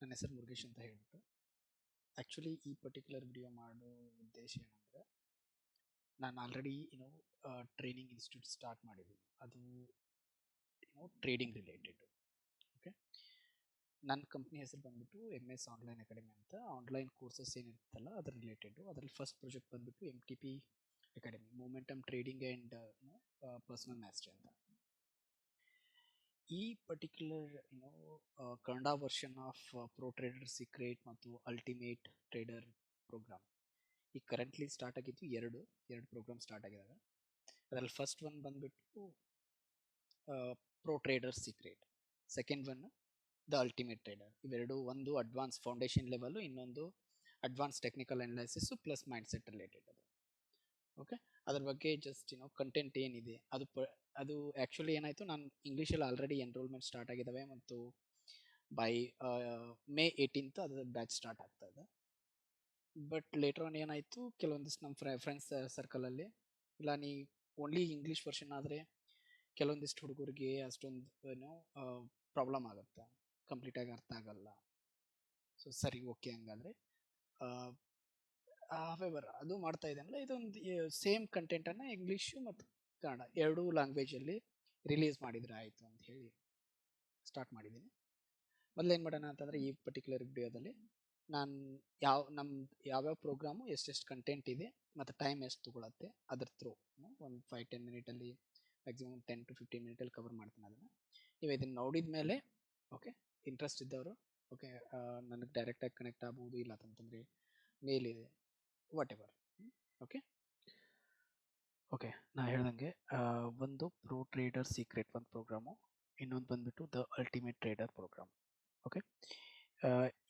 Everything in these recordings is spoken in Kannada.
ನನ್ನ ಹೆಸರು ಮುರುಗೇಶ್ ಅಂತ ಹೇಳ್ಬಿಟ್ಟು. ಆ್ಯಕ್ಚುಲಿ ಈ ಪರ್ಟಿಕ್ಯುಲರ್ ವಿಡಿಯೋ ಮಾಡೋ ಉದ್ದೇಶ ಏನಂದರೆ, ನಾನು ಆಲ್ರೆಡಿ ಟ್ರೈನಿಂಗ್ ಇನ್ಸ್ಟಿಟ್ಯೂಟ್ ಸ್ಟಾರ್ಟ್ ಮಾಡಿದ್ದೀನಿ. ಅದು ಟ್ರೇಡಿಂಗ್ ರಿಲೇಟೆಡ್. ಓಕೆ, ನನ್ನ ಕಂಪ್ನಿ ಹೆಸರು ಬಂದ್ಬಿಟ್ಟು MS ಆನ್ಲೈನ್ ಅಕಾಡೆಮಿ ಅಂತ. ಆನ್ಲೈನ್ ಕೋರ್ಸಸ್ ಏನಿರುತ್ತಲ್ಲ ಅದ್ರ ರಿಲೇಟೆಡು. ಅದರಲ್ಲಿ ಫಸ್ಟ್ ಪ್ರಾಜೆಕ್ಟ್ ಬಂದ್ಬಿಟ್ಟು MTP academy, momentum trading and personal mastery ಅಂತ. ಈ particular Kannada version of pro trader secret ಮತ್ತು ಅಲ್ಟಿಮೇಟ್ ಟ್ರೇಡರ್ ಪ್ರೋಗ್ರಾಮ್ ಈಗ ಕರೆಂಟ್ಲಿ ಸ್ಟಾರ್ಟ್ ಆಗಿದ್ದು ಎರಡು ಪ್ರೋಗ್ರಾಮ್ ಸ್ಟಾರ್ಟ್ ಆಗಿದ್ದಾವೆ. ಅದರಲ್ಲಿ ಫಸ್ಟ್ ಒನ್ ಬಂದ್ಬಿಟ್ಟು pro trader secret, second one the ultimate trader. ಇವೆರಡು, ಒಂದು ಅಡ್ವಾನ್ಸ್ ಫೌಂಡೇಶನ್ ಲೆವೆಲು, ಇನ್ನೊಂದು advance technical analysis plus mind set related. ಅದು ಓಕೆ, ಅದ್ರ ಬಗ್ಗೆ ಜಸ್ಟ್ ಕಂಟೆಂಟ್ ಏನಿದೆ ಅದು ಆ್ಯಕ್ಚುಲಿ ಏನಾಯಿತು, ನಾನು ಇಂಗ್ಲೀಷಲ್ಲಿ ಆಲ್ರೆಡಿ ಎನ್ರೋಲ್ಮೆಂಟ್ ಸ್ಟಾರ್ಟ್ ಆಗಿದ್ದಾವೆ ಮತ್ತು ಬೈ May 18th ಅದು ಬ್ಯಾಚ್ ಸ್ಟಾರ್ಟ್ ಆಗ್ತಾ ಇದೆ. ಬಟ್ ಲೇಟರ್ ಆನ್ ಏನಾಯಿತು, ಕೆಲವೊಂದಿಷ್ಟು ನಮ್ಮ ಫ್ರೆಂಡ್ಸ್ ಸರ್ಕಲಲ್ಲಿ, ಇಲ್ಲ ನೀ ಓನ್ಲಿ ಇಂಗ್ಲೀಷ್ ವರ್ಷನ್ ಆದರೆ ಕೆಲವೊಂದಿಷ್ಟು ಹುಡುಗರಿಗೆ ಅಷ್ಟೊಂದು ಪ್ರಾಬ್ಲಮ್ ಆಗುತ್ತೆ, ಕಂಪ್ಲೀಟಾಗಿ ಅರ್ಥ ಆಗಲ್ಲ. ಸೊ ಸರಿ, ಓಕೆ, ಹಂಗಾದರೆ ಹವೆವರ್ ಅದು ಮಾಡ್ತಾ ಇದ್ದಾನಲ್ಲ, ಇದೊಂದು ಸೇಮ್ ಕಂಟೆಂಟನ್ನು ಇಂಗ್ಲೀಷು ಮತ್ತು ಕನ್ನಡ ಎರಡೂ ಲ್ಯಾಂಗ್ವೇಜಲ್ಲಿ ರಿಲೀಸ್ ಮಾಡಿದರೆ ಆಯಿತು ಅಂತ ಹೇಳಿ ಸ್ಟಾರ್ಟ್ ಮಾಡಿದ್ದೀನಿ. ಮೊದಲೇನು ಮಾಡೋಣ ಅಂತಂದರೆ, ಈ ಪರ್ಟಿಕ್ಯುಲರ್ ವಿಡಿಯೋದಲ್ಲಿ ನಾನು ಯಾವ್ಯಾವ ಪ್ರೋಗ್ರಾಮು ಎಷ್ಟೆಷ್ಟು ಕಂಟೆಂಟ್ ಇದೆ ಮತ್ತು ಟೈಮ್ ಎಷ್ಟು ತೊಗೊಳತ್ತೆ ಅದ್ರ ಥ್ರೂ ಒಂದು 5-10 ಮಿನಿಟಲ್ಲಿ, ಮ್ಯಾಕ್ಸಿಮಮ್ 10 to 15 ಮಿನಿಟಲ್ಲಿ ಕವರ್ ಮಾಡ್ತೀನಿ. ಅದನ್ನು ನೀವು ಇದನ್ನು ನೋಡಿದ ಮೇಲೆ ಓಕೆ, ಇಂಟ್ರೆಸ್ಟ್ ಇದ್ದವರು ಓಕೆ ನನಗೆ ಡೈರೆಕ್ಟಾಗಿ ಕನೆಕ್ಟ್ ಆಗ್ಬೋದು, ಇಲ್ಲ ಅಂತಂದರೆ ಮೇಲ್ ಇದೆ, ವಾಟ್ ಎವರ್. ಓಕೆ, ನಾ ಹೇಳ್ದಂಗೆ ಒಂದು ಪ್ರೋ ಟ್ರೇಡರ್ ಸೀಕ್ರೆಟ್ ಒಂದು ಪ್ರೋಗ್ರಾಮು, ಇನ್ನೊಂದು ಬಂದ್ಬಿಟ್ಟು the ultimate trader program. Okay,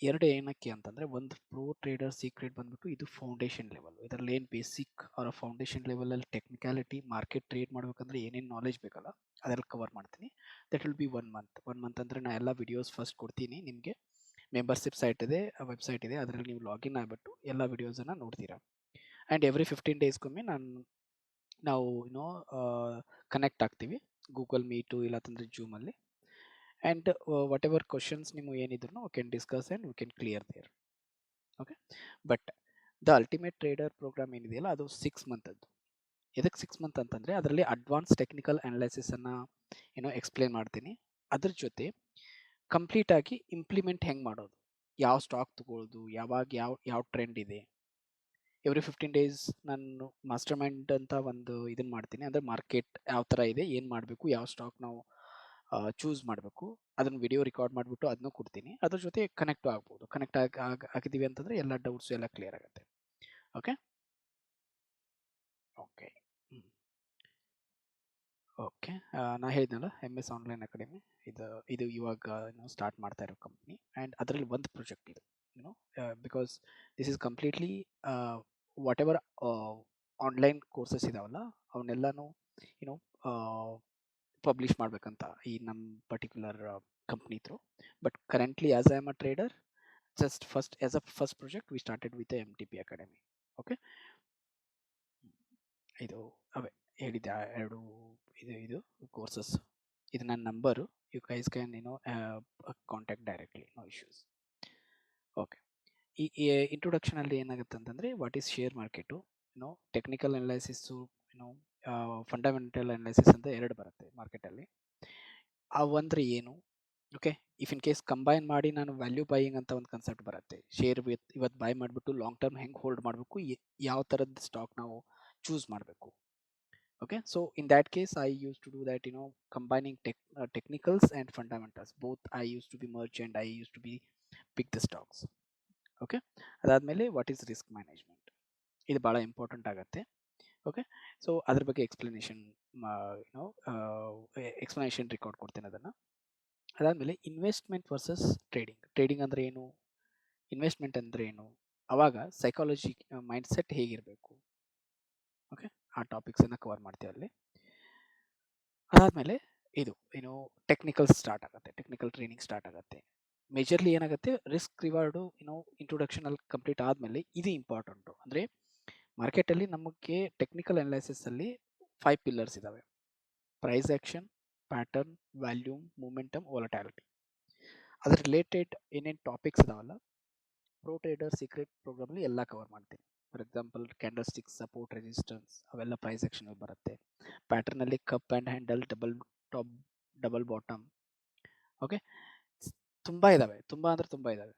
ಎರಡು ಏನಕ್ಕೆ ಅಂತಂದರೆ, ಒಂದು ಪ್ರೋ ಟ್ರೇಡರ್ ಸೀಕ್ರೆಟ್ ಬಂದ್ಬಿಟ್ಟು ಇದು ಫೌಂಡೇಶನ್ ಲೆವೆಲ್. ಇದರಲ್ಲಿ ಏನು ಬೇಸಿಕ್ ಅವರ ಫೌಂಡೇಶನ್ ಲೆವೆಲಲ್ಲಿ ಟೆಕ್ನಿಕ್ಯಾಲಿಟಿ, ಮಾರ್ಕೆಟ್ ಟ್ರೇಡ್ ಮಾಡಬೇಕಂದ್ರೆ ಏನೇನು ನಾಲೆಜ್ ಬೇಕಲ್ಲ ಅದರಲ್ಲಿ ಕವರ್ ಮಾಡ್ತೀನಿ. ದಟ್ ವಿಲ್ ಬಿ 1 ಮಂತ್ ಅಂದರೆ ನಾನು ಎಲ್ಲ ವಿಡಿಯೋಸ್ ಫಸ್ಟ್ ಕೊಡ್ತೀನಿ ನಿಮಗೆ. ಮೆಂಬರ್ಶಿಪ್ ಸೈಟ್ ಇದೆ, ವೆಬ್ಸೈಟ್ ಇದೆ, ಅದರಲ್ಲಿ ನೀವು ಲಾಗಿನ್ ಆಗಿಬಿಟ್ಟು ಎಲ್ಲ ವಿಡಿಯೋಸನ್ನು ನೋಡ್ತೀರಾ. ಆ್ಯಂಡ್ ಎವ್ರಿ 15 ಡೇಸ್ಗೊಮ್ಮೆ ನಾವು ಕನೆಕ್ಟ್ ಆಗ್ತೀವಿ, ಗೂಗಲ್ ಮೀಟು ಇಲ್ಲ ಅಂತಂದರೆ ಜೂಮಲ್ಲಿ. ಆ್ಯಂಡ್ ವಾಟ್ ಎವರ್ ಕ್ವಶನ್ಸ್ ನಿಮಗೆ ಏನಿದ್ರು we can discuss and we can clear there. Okay, but the ultimate trader program ಏನಿದೆಯಲ್ಲ ಅದು 6 ಮಂತದ್ದು. ಎದಕ್ಕೆ 6 ಮಂತ್ ಅಂತಂದರೆ, ಅದರಲ್ಲಿ ಅಡ್ವಾನ್ಸ್ ಟೆಕ್ನಿಕಲ್ ಅನಲೈಸಿಸನ್ನು ಎಕ್ಸ್ಪ್ಲೇನ್ ಮಾಡ್ತೀನಿ. ಅದ್ರ ಜೊತೆ ಕಂಪ್ಲೀಟಾಗಿ ಇಂಪ್ಲಿಮೆಂಟ್ ಹೆಂಗೆ ಮಾಡೋದು, ಯಾವ ಸ್ಟಾಕ್ ತಗೊಳ್ಳೋದು, ಯಾವಾಗ ಯಾವ ಟ್ರೆಂಡ್ ಇದೆ. ಎವ್ರಿ 15 ಡೇಸ್ ನಾನು ಮಾಸ್ಟರ್ ಮೈಂಡ್ ಅಂತ ಒಂದು ಇದನ್ನು ಮಾಡ್ತೀನಿ. ಅಂದರೆ ಮಾರ್ಕೆಟ್ ಯಾವ ಥರ ಇದೆ, ಏನು ಮಾಡಬೇಕು, ಯಾವ ಸ್ಟಾಕ್ ನಾವು ಚೂಸ್ ಮಾಡಬೇಕು, ಅದನ್ನು ವಿಡಿಯೋ ರೆಕಾರ್ಡ್ ಮಾಡಿಬಿಟ್ಟು ಅದನ್ನು ಕೊಡ್ತೀನಿ. ಅದ್ರ ಜೊತೆ ಕನೆಕ್ಟು ಆಗ್ಬೋದು. ಕನೆಕ್ಟ್ ಆಗಿದ್ದೀವಿ ಅಂತಂದರೆ ಎಲ್ಲ ಡೌಟ್ಸು ಎಲ್ಲ ಕ್ಲಿಯರ್ ಆಗುತ್ತೆ. ಓಕೆ ಓಕೆ ಓಕೆ ನಾ ಹೇಳಿದ್ನಲ್ಲ, MS ಆನ್ಲೈನ್ ಅಕಾಡೆಮಿ ಇದು ಇವಾಗ ಸ್ಟಾರ್ಟ್ ಮಾಡ್ತಾ ಇರೋ ಕಂಪ್ನಿ. ಆ್ಯಂಡ್ ಅದರಲ್ಲಿ ಒಂದು ಪ್ರಾಜೆಕ್ಟ್ ಇದು because this is completely whatever online courses ಇದಾವಲ್ಲ ಅವನ್ನೆಲ್ಲನೂ ಪಬ್ಲಿಷ್ ಮಾಡಬೇಕಂತ ಈ ನಮ್ಮ particular company through. But currently as I am a trader, just as a first project we started with MTP academy. Okay, ಇದು ಅವೇ ಹೇಳಿದ್ದೆ ಎರಡು ಇದು ಕೋರ್ಸಸ್. ಇದು ನನ್ನ number, you guys can contact directly, no issues. Okay, ಈ ಇಂಟ್ರೊಡಕ್ಷನಲ್ಲಿ ಏನಾಗುತ್ತೆ ಅಂತಂದರೆ, what is share market, technical analysis, fundamental analysis ಅಂತ ಎರಡು ಬರುತ್ತೆ ಮಾರ್ಕೆಟಲ್ಲಿ. ಅವಂದರೆ ಏನು, okay, if in case combine ಮಾಡಿ ನಾನು ವ್ಯಾಲ್ಯೂ ಬೈಯಿಂಗ್ ಅಂತ ಒಂದು ಕನ್ಸೆಪ್ಟ್ ಬರುತ್ತೆ. ಶೇರ್ ಇವತ್ತು ಬೈ ಮಾಡಿಬಿಟ್ಟು ಲಾಂಗ್ ಟರ್ಮ್ ಹೆಂಗೆ ಹೋಲ್ಡ್ ಮಾಡಬೇಕು, ಯಾವ ಥರದ ಸ್ಟಾಕ್ ನಾವು ಚೂಸ್ ಮಾಡಬೇಕು. Okay, so in that case I used to do that, combining technicals and fundamentals. Both I used to be merged and I used to be pick the stocks. Okay, ಅದಾದಮೇಲೆ ವಾಟ್ ಈಸ್ ರಿಸ್ಕ್ ಮ್ಯಾನೇಜ್ಮೆಂಟ್, ಇದು ಭಾಳ ಇಂಪಾರ್ಟೆಂಟ್ ಆಗುತ್ತೆ. ಓಕೆ, ಸೊ ಅದ್ರ ಬಗ್ಗೆ ಎಕ್ಸ್ಪ್ಲನೇಷನ್ ರೆಕಾರ್ಡ್ ಕೊಡ್ತೇನೆ ಅದನ್ನು. ಅದಾದಮೇಲೆ ಇನ್ವೆಸ್ಟ್ಮೆಂಟ್ ವರ್ಸಸ್ ಟ್ರೇಡಿಂಗ್ ಅಂದರೆ ಏನು, ಇನ್ವೆಸ್ಟ್ಮೆಂಟ್ ಅಂದರೆ ಏನು, ಆವಾಗ ಸೈಕಾಲಜಿ ಮೈಂಡ್ಸೆಟ್ ಹೇಗಿರಬೇಕು. ಓಕೆ, ಆ ಟಾಪಿಕ್ಸನ್ನು ಕವರ್ ಮಾಡ್ತೀವಿ ಅಲ್ಲಿ. ಅದಾದಮೇಲೆ ಇದು ಟೆಕ್ನಿಕಲ್ ಟ್ರೈನಿಂಗ್ ಸ್ಟಾರ್ಟ್ ಆಗುತ್ತೆ. ಮೇಜರ್ಲಿ ಏನಾಗುತ್ತೆ, ರಿಸ್ಕ್ ರಿವಾರ್ಡು ಇಂಟ್ರೊಡಕ್ಷನಲ್ಲಿ ಕಂಪ್ಲೀಟ್ ಆದಮೇಲೆ ಇದು ಇಂಪಾರ್ಟೆಂಟು. ಅಂದರೆ ಮಾರ್ಕೆಟಲ್ಲಿ ನಮಗೆ ಟೆಕ್ನಿಕಲ್ ಅನಲೈಸಿಸಲ್ಲಿ 5 ಪಿಲ್ಲರ್ಸ್ ಇದ್ದಾವೆ: price action, pattern, volume, momentum, volatility. ಅದ್ರ ರಿಲೇಟೆಡ್ ಏನೇನು ಟಾಪಿಕ್ಸ್ ಇದಾವಲ್ಲ ಪ್ರೋ ಟ್ರೇಡರ್ ಸೀಕ್ರೆಟ್ ಪ್ರೋಗ್ರಾಮಲ್ಲಿ ಎಲ್ಲ ಕವರ್ ಮಾಡ್ತೀನಿ. For example candlesticks, support, resistance ಅವೆಲ್ಲ ಪ್ರೈಸ್ ಆಕ್ಷನ್ ಬರುತ್ತೆ. ಪ್ಯಾಟರ್ನಲ್ಲಿ cup and handle, double top, double bottom. Okay, ತುಂಬ ಇದ್ದಾವೆ, ತುಂಬ ಅಂದರೆ ತುಂಬ ಇದ್ದಾವೆ.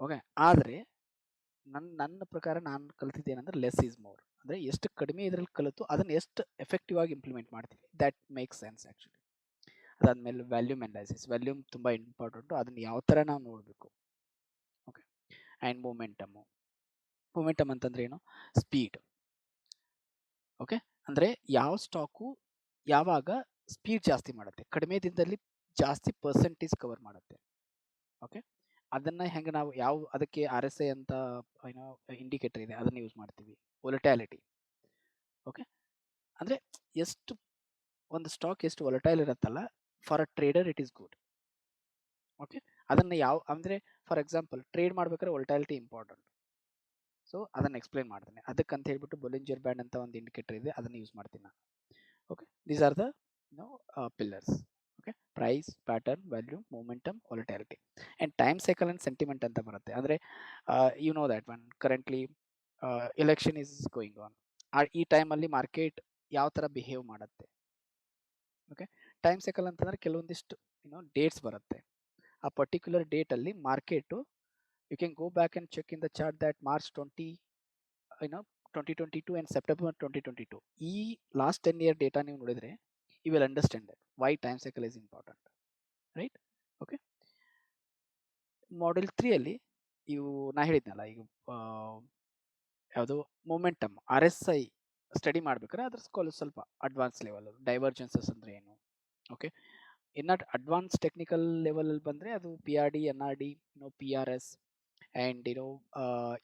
ಓಕೆ, ಆದರೆ ನನ್ನ ಪ್ರಕಾರ ನಾನು ಕಲ್ತಿದ್ದೇನೆಂದ್ರೆ ಲೆಸ್ ಈಸ್ ಮೋರ್. ಅಂದರೆ ಎಷ್ಟು ಕಡಿಮೆ ಇದರಲ್ಲಿ ಕಲಿತು ಅದನ್ನು ಎಷ್ಟು ಎಫೆಕ್ಟಿವ್ ಆಗಿ ಇಂಪ್ಲಿಮೆಂಟ್ ಮಾಡ್ತೀವಿ, ದ್ಯಾಟ್ ಮೇಕ್ಸ್ ಸೆನ್ಸ್ ಆ್ಯಕ್ಚುಲಿ. ಅದಾದಮೇಲೆ ವ್ಯಾಲ್ಯೂಮ್ ಅನಾಲಿಸಿಸ್, ವ್ಯಾಲ್ಯೂಮ್ ತುಂಬ ಇಂಪಾರ್ಟೆಂಟು, ಅದನ್ನು ಯಾವ ಥರ ನಾವು ನೋಡಬೇಕು. ಓಕೆ, ಆ್ಯಂಡ್ ಮೂಮೆಂಟಮ್ ಅಂತಂದ್ರೆ ಏನು? ಸ್ಪೀಡ್. ಓಕೆ, ಅಂದರೆ ಯಾವ ಸ್ಟಾಕು ಯಾವಾಗ ಸ್ಪೀಡ್ ಜಾಸ್ತಿ ಮಾಡುತ್ತೆ, ಕಡಿಮೆ ದಿನದಲ್ಲಿ ಜಾಸ್ತಿ ಪರ್ಸೆಂಟೇಜ್ ಕವರ್ ಮಾಡುತ್ತೆ. ಓಕೆ, ಅದನ್ನು ಹೆಂಗೆ ನಾವು ಅದಕ್ಕೆ RSI ಅಂತ ಏನೋ ಇಂಡಿಕೇಟರ್ ಇದೆ, ಅದನ್ನು ಯೂಸ್ ಮಾಡ್ತೀವಿ. ವೊಲಟಾಲಿಟಿ. ಓಕೆ, ಅಂದರೆ ಎಷ್ಟು ಒಂದು ಸ್ಟಾಕ್ ಎಷ್ಟು ವೊಲಟೈಲ್ ಇರುತ್ತಲ್ಲ, for a trader it is good. Okay, ಅದನ್ನು ಅಂದರೆ ಫಾರ್ ಎಕ್ಸಾಂಪಲ್ ಟ್ರೇಡ್ ಮಾಡ್ಬೇಕಾದ್ರೆ ವೊಲಟಾಲಿಟಿ ಇಂಪಾರ್ಟೆಂಟ್. ಸೊ ಅದನ್ನು ಎಕ್ಸ್ಪ್ಲೇನ್ ಮಾಡ್ತೀನಿ. ಅದಕ್ಕಂತ ಹೇಳ್ಬಿಟ್ಟು ಬೊಲಿಂಜರ್ ಬ್ಯಾಂಡ್ ಅಂತ ಒಂದು ಇಂಡಿಕೇಟರ್ ಇದೆ, ಅದನ್ನು ಯೂಸ್ ಮಾಡ್ತೀನಿ ನಾನು. Okay, these are the pillars. Okay, price, pattern, volume, momentum, volatility. And time cycle and sentiment ಅಂತ ಬರುತ್ತೆ. ಅಂದರೆ you know that one currently election is going on. ಈ ಟೈಮಲ್ಲಿ ಮಾರ್ಕೆಟ್ ಯಾವ ಥರ ಬಿಹೇವ್ ಮಾಡುತ್ತೆ. ಓಕೆ, ಟೈಮ್ ಸೈಕಲ್ ಅಂತಂದರೆ ಕೆಲವೊಂದಿಷ್ಟು ಡೇಟ್ಸ್ ಬರುತ್ತೆ. ಆ ಪರ್ಟಿಕ್ಯುಲರ್ ಡೇಟಲ್ಲಿ market, you can go back and check in the chart that March 2022 and September 2022 ಈ ಲಾಸ್ಟ್ 10 year ಡೇಟಾ ನೀವು ನೋಡಿದರೆ you will understand that why time cycle is important, right? Okay, module 3ಅಲ್ಲಿ ನಾ ಹೇಳಿದ್ನಲ್ಲ ಈಗ ಯಾವುದು ಮೊಮೆಂಟಮ್ RSI ಸ್ಟಡಿ ಮಾಡ್ಬೇಕಾದ್ರೆ ಅದ್ರ ಸ್ವಲ್ಪ ಅಡ್ವಾನ್ಸ್ ಲೆವೆಲ್. ಡೈವರ್ಜೆನ್ಸಸ್ ಅಂದರೆ ಏನು? ಓಕೆ, ಇನ್ನು ಅಡ್ವಾನ್ಸ್ ಟೆಕ್ನಿಕಲ್ ಲೆವೆಲಲ್ಲಿ ಬಂದರೆ ಅದು PRD, NRD, PRS ಆ್ಯಂಡ್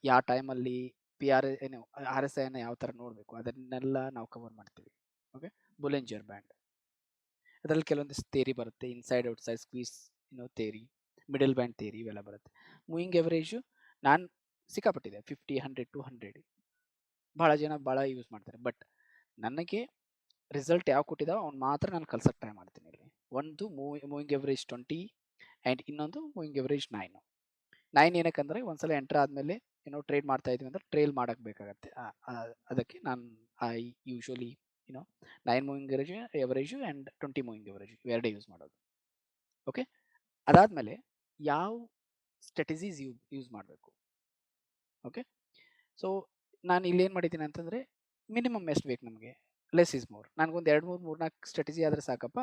ಯಾವ ಟೈಮಲ್ಲಿ RSI ಯಾವ ಥರ ನೋಡಬೇಕು, ಅದನ್ನೆಲ್ಲ ನಾವು ಕವರ್ ಮಾಡ್ತೀವಿ. ಓಕೆ, ಬೊಲಿಂಜರ್ ಬ್ಯಾಂಡ್, ಅದರಲ್ಲಿ ಕೆಲವೊಂದಿಷ್ಟು ಥೇರಿ ಬರುತ್ತೆ. Inside outside squeeze theory, middle band theory, ಇವೆಲ್ಲ ಬರುತ್ತೆ. ಮೂವಿಂಗ್ ಎವರೇಜು ನಾನು ಸಿಕ್ಕಾಪಟ್ಟಿದೆ, 50, 100, 200 ಭಾಳ ಜನ ಭಾಳ ಯೂಸ್ ಮಾಡ್ತಾರೆ. ಬಟ್ ನನಗೆ ರಿಸಲ್ಟ್ ಯಾವ ಕೊಟ್ಟಿದ್ದಾವೆ ಅವ್ನು ಮಾತ್ರ ನಾನು ಕಲ್ಸಕ್ಕೆ ಟ್ರೈ ಮಾಡ್ತೀನಿ. ಇಲ್ಲಿ ಒಂದು ಮೂವಿಂಗ್ ಎವರೇಜ್ 20 ಆ್ಯಂಡ್ ಇನ್ನೊಂದು ಮೂವಿಂಗ್ ಎವರೇಜ್ 9 ಏನಕ್ಕಂದರೆ ಒಂದ್ಸಲ ಎಂಟರ್ ಆದಮೇಲೆ ಟ್ರೇಡ್ ಮಾಡ್ತಾ ಇದೀವಿ ಅಂದ್ರೆ ಟ್ರೇಲ್ ಮಾಡಕ್ಕೆ ಬೇಕಾಗತ್ತೆ. ಅದಕ್ಕೆ ನಾನು usually 9 moving average and 20 moving average ಇವೆರಡೇ ಯೂಸ್ ಮಾಡೋದು. ಓಕೆ, ಅದಾದಮೇಲೆ ಯಾವ ಸ್ಟ್ರಾಟಜೀಸ್ ಯೂಸ್ ಮಾಡಬೇಕು. ಓಕೆ, ಸೊ ನಾನು ಇಲ್ಲಿ ಏನು ಮಾಡಿದ್ದೀನಿ ಅಂತಂದರೆ ಮಿನಿಮಮ್ ಎಷ್ಟು ಬೇಕು ನಮಗೆ, ಲೆಸ್ ಈಸ್ ಮೋರ್. ನನಗೊಂದು 2-3-4 ಸ್ಟ್ರಾಟಜಿ ಆದರೆ ಸಾಕಪ್ಪ.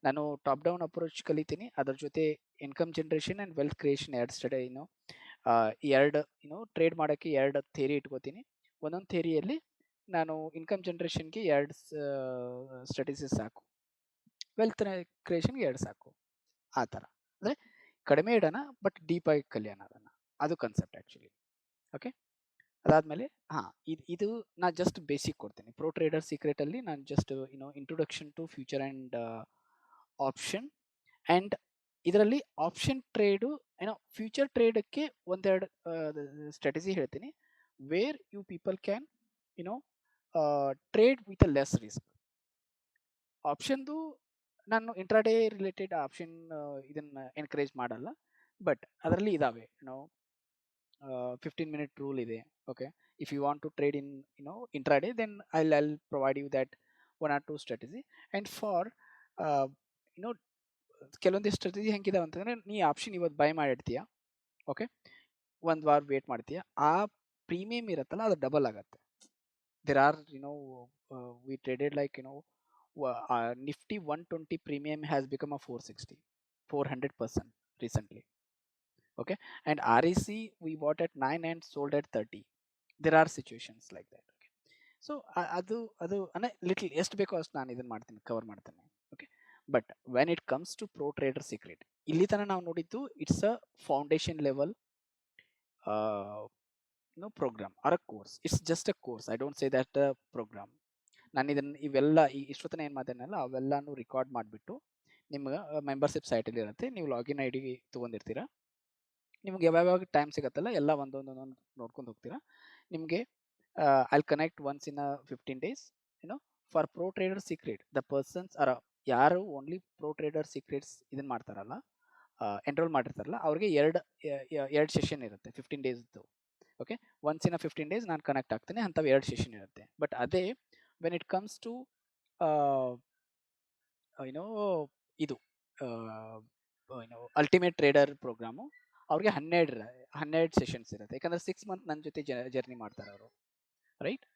ನಾನು ಟಾಪ್ ಡೌನ್ ಅಪ್ರೋಚ್ ಕಲಿತೀನಿ, ಅದ್ರ ಜೊತೆ income generation and wealth creation ಎರಡು ಟ್ರೇಡ್ ಮಾಡೋಕ್ಕೆ 2 ಥೇರಿ ಇಟ್ಕೋತೀನಿ. ಒಂದೊಂದು ಥೇರಿಯಲ್ಲಿ ನಾನು ಇನ್ಕಮ್ ಜನ್ರೇಷನ್ಗೆ 2 ಸ್ಟ್ರಾಟಜೀಸ್ ಸಾಕು, ವೆಲ್ತ್ ಕ್ರಿಯೇಷನ್ಗೆ 2 ಸಾಕು. ಆ ಥರ ಅಂದರೆ ಕಡಿಮೆ ಇಡೋಣ ಬಟ್ ಡೀಪಾಗಿ ಕಲಿಯೋಣ ಅದನ್ನು, ಅದು ಕಾನ್ಸೆಪ್ಟ್ ಆ್ಯಕ್ಚುಲಿ. ಓಕೆ, ಅದಾದಮೇಲೆ ಇದು ನಾನು ಜಸ್ಟ್ ಬೇಸಿಕ್ ಕೊಡ್ತೀನಿ. ಪ್ರೋ ಟ್ರೇಡರ್ ಸೀಕ್ರೆಟಲ್ಲಿ ನಾನು just introduction to future and option. And ಇದರಲ್ಲಿ ಆಪ್ಷನ್ ಟ್ರೇಡು ಫ್ಯೂಚರ್ ಟ್ರೇಡಕ್ಕೆ ಒಂದೆರಡು ಸ್ಟ್ರಾಟಜಿ ಹೇಳ್ತೀನಿ, where you people can trade with a less risk. ಆಪ್ಷನ್ದು ನಾನು ಇಂಟ್ರಾಡೇ ರಿಲೇಟೆಡ್ ಆಪ್ಷನ್ ಇದನ್ನು ಎನ್ಕರೇಜ್ ಮಾಡಲ್ಲ, ಬಟ್ ಅದರಲ್ಲಿ ಇದ್ದಾವೆ 15 minute ರೂಲ್ ಇದೆ. Okay, if you want to trade in intraday then I'll provide you that 1 or 2 strategy. And for ಕೆಲವೊಂದಿಷ್ಟು ಸ್ಟ್ರಾಟಜಿ ಹೆಂಗಿದಾವೆ ಅಂತಂದರೆ, ನೀ ಆಪ್ಷನ್ ಇವತ್ತು ಬೈ ಮಾಡಿರ್ತೀಯ, ಓಕೆ, ಒಂದು ವಾರ ವೇಟ್ ಮಾಡ್ತೀಯ, ಆ ಪ್ರೀಮಿಯಮ್ ಇರುತ್ತಲ್ಲ ಅದು ಡಬಲ್ ಆಗುತ್ತೆ. There are we traded like Nifty 120 premium has become a 400% recently. Okay, and REC we bought at 9 and sold at 30. There are situations like that. Okay, so ಅದು ಲಿಟಲ್ ಎಷ್ಟು ಬೇಕೋ ಅಷ್ಟು ನಾನು ಇದನ್ನು ಮಾಡ್ತೀನಿ, ಕವರ್ ಮಾಡ್ತೇನೆ. Okay, but when it comes to pro trader secret, ಇಲ್ಲಿ ತನಕ ನಾವು ನೋಡಿದ್ದು it's a foundation level program or a course. It's just a course, I don't say that a program. ನಾನು ಇದನ್ನು ಇವೆಲ್ಲ ಇಷ್ಟೊತ್ತನ ಏನು ಮಾತಾಡಲ್ಲ ಅವೆಲ್ಲನೂ ರೆಕಾರ್ಡ್ ಮಾಡಿಬಿಟ್ಟು ನಿಮ್ಗೆ ಮೆಂಬರ್ಶಿಪ್ ಸೈಟಲ್ಲಿ ಇರುತ್ತೆ, ನೀವು ಲಾಗಿನ್ ID ತೊಗೊಂಡಿರ್ತೀರ. ನಿಮ್ಗೆ ಯಾವ್ಯಾವ ಟೈಮ್ ಸಿಗುತ್ತಲ್ಲ ಎಲ್ಲ ಒಂದೊಂದು ನೋಡ್ಕೊಂಡು ಹೋಗ್ತೀರಾ. ನಿಮಗೆ I'll connect once in 15 days for pro trader secret. The persons ಯಾರು ಓನ್ಲಿ ಪ್ರೋ ಟ್ರೇಡರ್ ಸೀಕ್ರೆಟ್ಸ್ ಇದನ್ನು ಮಾಡ್ತಾರಲ್ಲ, ಎನ್ರೋಲ್ ಮಾಡಿರ್ತಾರಲ್ಲ ಅವ್ರಿಗೆ ಎರಡು ಸೆಷನ್ ಇರುತ್ತೆ 15 ಡೇಸ್ದು. ಓಕೆ, ಒನ್ಸ್ ಇನ್ 15 ಡೇಸ್ ನಾನು ಕನೆಕ್ಟ್ ಆಗ್ತೀನಿ, ಅಂಥವು 2 ಸೆಷನ್ ಇರುತ್ತೆ. ಬಟ್ ಅದೇ ವೆನ್ ಇಟ್ ಕಮ್ಸ್ ಟು ಏನೋ ಇದು ಏನೋ ಅಲ್ಟಿಮೇಟ್ ಟ್ರೇಡರ್ ಪ್ರೋಗ್ರಾಮು, ಅವ್ರಿಗೆ 12 ಸೆಷನ್ಸ್ ಇರುತ್ತೆ. ಯಾಕಂದ್ರೆ 6 ಮಂತ್ ನನ್ನ ಜೊತೆ ಜರ್ನಿ ಮಾಡ್ತಾರೆ ಅವರು, ರೈಟ್?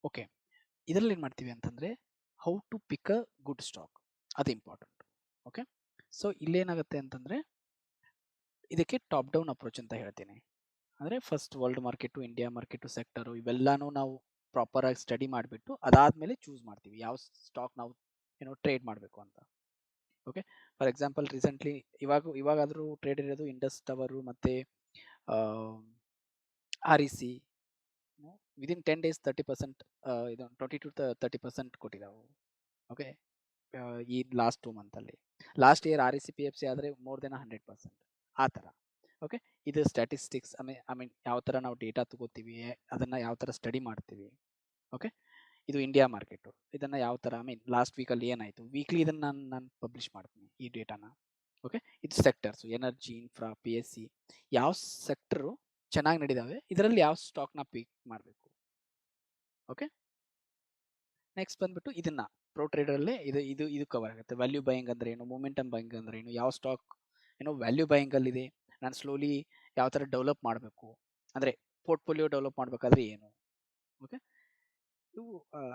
ಓಕೆ, ಇದರಲ್ಲಿ ಏನು ಮಾಡ್ತೀವಿ ಅಂತಂದರೆ how to pick a good stock, ಅದು ಇಂಪಾರ್ಟೆಂಟ್. ಓಕೆ, ಸೊ ಇಲ್ಲೇನಾಗುತ್ತೆ ಅಂತಂದರೆ ಇದಕ್ಕೆ ಟಾಪ್ ಡೌನ್ ಅಪ್ರೋಚ್ ಅಂತ ಹೇಳ್ತೀನಿ. ಅಂದರೆ first world market, India market, sector ಇವೆಲ್ಲನೂ ನಾವು ಪ್ರಾಪರಾಗಿ ಸ್ಟಡಿ ಮಾಡಿಬಿಟ್ಟು ಅದಾದಮೇಲೆ ಚೂಸ್ ಮಾಡ್ತೀವಿ ಯಾವ ಸ್ಟಾಕ್ ನಾವು ಟ್ರೇಡ್ ಮಾಡಬೇಕು ಅಂತ. ಓಕೆ, ಫಾರ್ ಎಕ್ಸಾಂಪಲ್ ರೀಸೆಂಟ್ಲಿ ಇವಾಗಾದರೂ ಟ್ರೇಡ್ ಇರೋದು ಇಂಡಸ್ ಟವರು ಮತ್ತು REC. ವಿದಿನ್ 10 ಡೇಸ್ 30% ಇದು 20 to 30% ಕೊಟ್ಟಿದ್ದಾವೆ. ಓಕೆ, ಈ ಲಾಸ್ಟ್ 2 ಮಂತಲ್ಲಿ. ಲಾಸ್ಟ್ ಇಯರ್ REC PFC ಆದರೆ ಮೋರ್ ದೆನ್ 100% ಆ ಥರ. ಓಕೆ, ಇದು ಸ್ಟ್ಯಾಟಿಸ್ಟಿಕ್ಸ್, ಐ ಮೀನ್ ಯಾವ ಥರ ನಾವು ಡೇಟಾ ತಗೋತೀವಿ, ಅದನ್ನು ಯಾವ ಥರ ಸ್ಟಡಿ ಮಾಡ್ತೀವಿ. ಓಕೆ, ಇದು ಇಂಡಿಯಾ ಮಾರ್ಕೆಟು, ಇದನ್ನು ಯಾವ ಥರ, ಐ ಮೀನ್ ಲಾಸ್ಟ್ ವೀಕಲ್ಲಿ ಏನಾಯಿತು, ವೀಕ್ಲಿ ಇದನ್ನು ನಾನು ಪಬ್ಲಿಷ್ ಮಾಡ್ತೀನಿ ಈ ಡೇಟಾನ. ಓಕೆ, ಇದು ಸೆಕ್ಟರ್ಸು, ಎನರ್ಜಿ, ಇನ್ಫ್ರಾ, PSC, ಯಾವ ಸೆಕ್ಟರು ಚೆನ್ನಾಗಿ ನಡೀದಾವೆ, ಇದರಲ್ಲಿ ಯಾವ ಸ್ಟಾಕ್ನ ಪಿಕ್ ಮಾಡಬೇಕು. ಓಕೆ, ನೆಕ್ಸ್ಟ್ ಬಂದ್ಬಿಟ್ಟು ಇದನ್ನ ಪ್ರೋ ಟ್ರೇಡರಲ್ಲೇ ಇದು ಕವರ್ ಆಗುತ್ತೆ. ವ್ಯಾಲ್ಯೂ ಬೈಯಿಂಗ್ ಅಂದ್ರೆ ಏನು, ಮೊಮೆಂಟಮ್ ಬೈಯಿಂಗ್ ಅಂದ್ರೆ ಏನು, ಯಾವ ಸ್ಟಾಕ್ ವ್ಯಾಲ್ಯೂ ಬೈಯಿಂಗಲ್ಲಿದೆ, ನಾನು ಸ್ಲೋಲಿ ಯಾವ ಥರ ಡೆವಲಪ್ ಮಾಡಬೇಕು, ಅಂದರೆ ಪೋರ್ಟ್ಫೋಲಿಯೋ ಡೆವಲಪ್ ಮಾಡಬೇಕಾದ್ರೆ ಏನು. ಓಕೆ, ಇವು